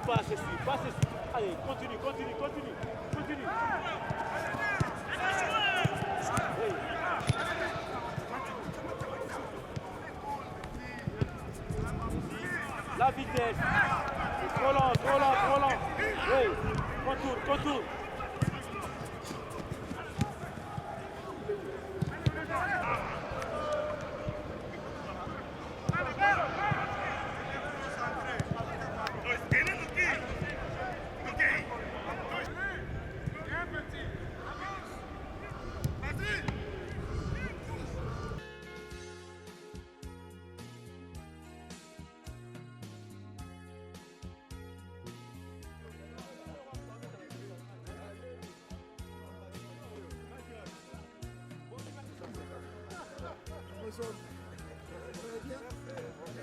Pas ceci. Allez, continue. Hey. La vitesse. Trop lent. Oui. Contour.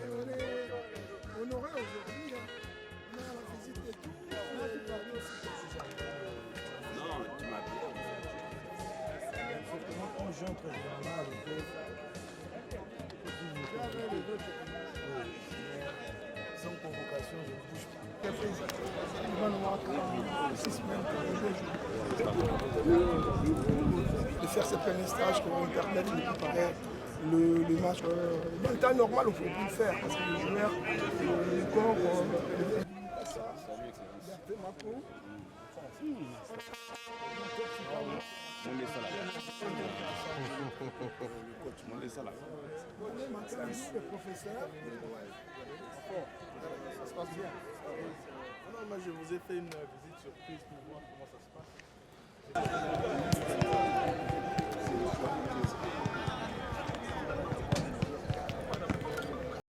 On est honoré aujourd'hui. On a la visite et tout. Non, tu m'as bien. On joue entre sans convocation, je ne bouge pas. Il va nous voir 6 semaines de faire ce premier stage pour Internet, de préparer le match. Dans le temps normal, on ne pouvait plus le faire parce que les joueurs, le corps. Le professeur. Ça se passe bien. Non, moi je vous ai fait une visite surprise pour voir comment ça se passe.